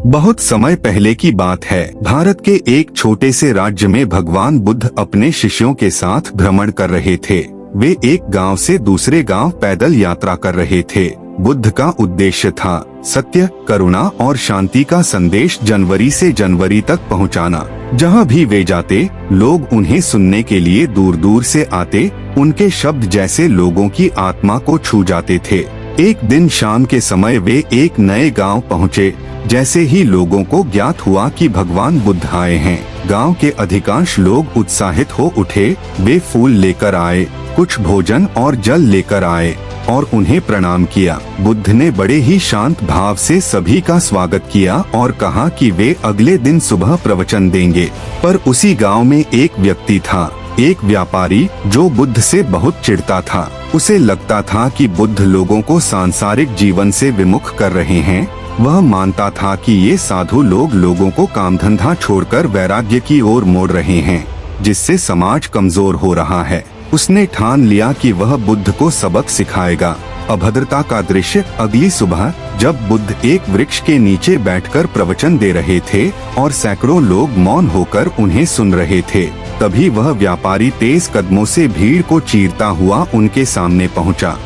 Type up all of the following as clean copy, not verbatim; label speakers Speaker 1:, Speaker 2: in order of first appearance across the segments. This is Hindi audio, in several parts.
Speaker 1: बहुत समय पहले की बात है। भारत के एक छोटे से राज्य में भगवान बुद्ध अपने शिष्यों के साथ भ्रमण कर रहे थे। वे एक गांव से दूसरे गांव पैदल यात्रा कर रहे थे। बुद्ध का उद्देश्य था सत्य, करुणा और शांति का संदेश जनवरी से जनवरी तक पहुंचाना। जहां भी वे जाते, लोग उन्हें सुनने के लिए दूर दूर से आते। उनके शब्द जैसे लोगों की आत्मा को छू जाते थे। एक दिन शाम के समय वे एक नए गांव पहुंचे। जैसे ही लोगों को ज्ञात हुआ कि भगवान बुद्ध आए हैं, गांव के अधिकांश लोग उत्साहित हो उठे। वे फूल लेकर आए, कुछ भोजन और जल लेकर आए और उन्हें प्रणाम किया। बुद्ध ने बड़े ही शांत भाव से सभी का स्वागत किया और कहा कि वे अगले दिन सुबह प्रवचन देंगे। पर उसी गांव में एक व्यक्ति था, एक व्यापारी, जो बुद्ध से बहुत चिढ़ता था। उसे लगता था कि बुद्ध लोगों को सांसारिक जीवन से विमुख कर रहे हैं। वह मानता था कि ये साधु लोग लोगों को काम धंधा छोड़कर वैराग्य की ओर मोड़ रहे हैं, जिससे समाज कमजोर हो रहा है। उसने ठान लिया कि वह बुद्ध को सबक सिखाएगा। अभद्रता का दृश्य। अगली सुबह जब बुद्ध एक वृक्ष के नीचे बैठकर प्रवचन दे रहे थे और सैकड़ों लोग मौन होकर उन्हें सुन रहे थे, तभी वह व्यापारी तेज कदमों से भीड़ को चीरता हुआ उनके सामने पहुंचा।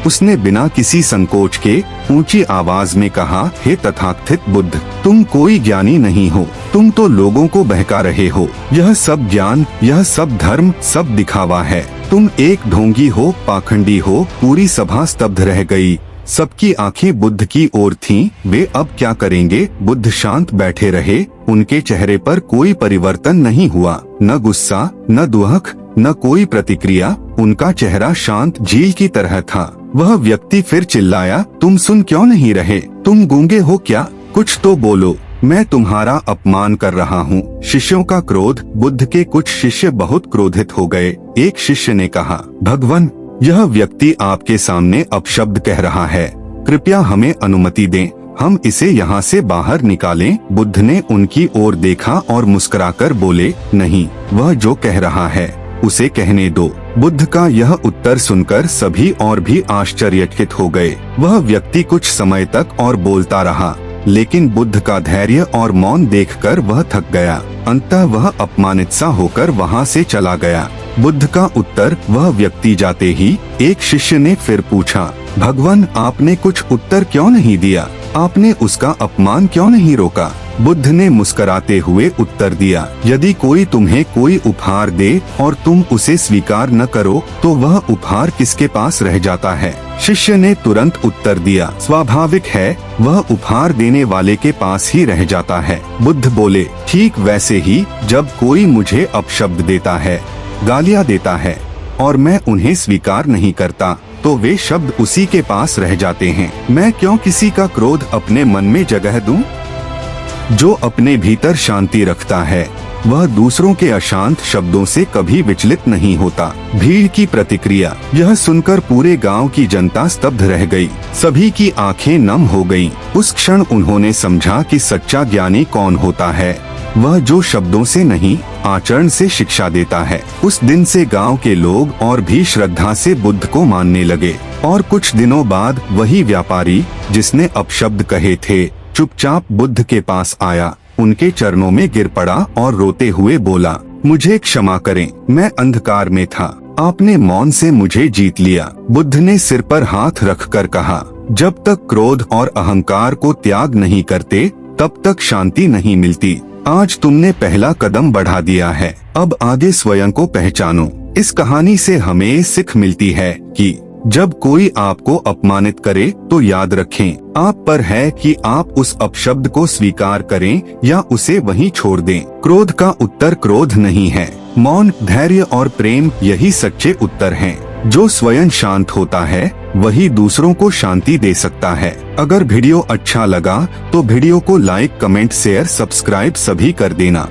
Speaker 1: उसने बिना किसी संकोच के ऊंची आवाज में कहा, हे तथाकथित बुद्ध, तुम कोई ज्ञानी नहीं हो। तुम तो लोगों को बहका रहे हो। यह सब ज्ञान, यह सब धर्म, सब दिखावा है। तुम एक ढोंगी हो, पाखंडी हो। पूरी सभा स्तब्ध रह गई। सबकी आंखें बुद्ध की ओर थीं। वे अब क्या करेंगे? बुद्ध शांत बैठे रहे। उनके चेहरे पर कोई परिवर्तन नहीं हुआ, न गुस्सा, न दुहक, न कोई प्रतिक्रिया। उनका चेहरा शांत झील की तरह था। वह व्यक्ति फिर चिल्लाया, तुम सुन क्यों नहीं रहे? तुम गूंगे हो क्या? कुछ तो बोलो, मैं तुम्हारा अपमान कर रहा हूँ। शिष्यों का क्रोध। बुद्ध के कुछ शिष्य बहुत क्रोधित हो गए। एक शिष्य ने कहा, भगवान, यह व्यक्ति आपके सामने अपशब्द कह रहा है। कृपया हमें अनुमति दें, हम इसे यहाँ से बाहर निकालें। बुद्ध ने उनकी ओर देखा और मुस्कुराकर बोले, नहीं, वह जो कह रहा है उसे कहने दो। बुद्ध का यह उत्तर सुनकर सभी और भी आश्चर्यचकित हो गए। वह व्यक्ति कुछ समय तक और बोलता रहा, लेकिन बुद्ध का धैर्य और मौन देखकर वह थक गया। अंततः वह अपमानित सा होकर वहाँ से चला गया। बुद्ध का उत्तर। वह व्यक्ति जाते ही एक शिष्य ने फिर पूछा, भगवान, आपने कुछ उत्तर क्यों नहीं दिया? आपने उसका अपमान क्यों नहीं रोका? बुद्ध ने मुस्कुराते हुए उत्तर दिया, यदि कोई तुम्हें कोई उपहार दे और तुम उसे स्वीकार न करो, तो वह उपहार किसके पास रह जाता है? शिष्य ने तुरंत उत्तर दिया, स्वाभाविक है, वह उपहार देने वाले के पास ही रह जाता है। बुद्ध बोले, ठीक वैसे ही जब कोई मुझे अपशब्द देता है, गालियाँ देता है और मैं उन्हें स्वीकार नहीं करता, तो वे शब्द उसी के पास रह जाते हैं। मैं क्यों किसी का क्रोध अपने मन में जगह दूं? जो अपने भीतर शांति रखता है, वह दूसरों के अशांत शब्दों से कभी विचलित नहीं होता। भीड़ की प्रतिक्रिया। यह सुनकर पूरे गांव की जनता स्तब्ध रह गई। सभी की आंखें नम हो गईं। उस क्षण उन्होंने समझा कि सच्चा ज्ञानी कौन होता है, वह जो शब्दों से नहीं, आचरण से शिक्षा देता है। उस दिन से गांव के लोग और भी श्रद्धा से बुद्ध को मानने लगे। और कुछ दिनों बाद वही व्यापारी, जिसने अपशब्द कहे थे, चुपचाप बुद्ध के पास आया, उनके चरणों में गिर पड़ा और रोते हुए बोला, मुझे क्षमा करें, मैं अंधकार में था। आपने मौन से मुझे जीत लिया। बुद्ध ने सिर पर हाथ रखकर कहा, जब तक क्रोध और अहंकार को त्याग नहीं करते, तब तक शांति नहीं मिलती। आज तुमने पहला कदम बढ़ा दिया है, अब आगे स्वयं को पहचानो। इस कहानी से हमें सीख मिलती है कि जब कोई आपको अपमानित करे तो याद रखें, आप पर है कि आप उस अपशब्द को स्वीकार करें या उसे वहीं छोड़ दें। क्रोध का उत्तर क्रोध नहीं है। मौन, धैर्य और प्रेम, यही सच्चे उत्तर हैं। जो स्वयं शांत होता है, वही दूसरों को शांति दे सकता है। अगर वीडियो अच्छा लगा तो वीडियो को लाइक, कमेंट, शेयर, सब्सक्राइब सभी कर देना।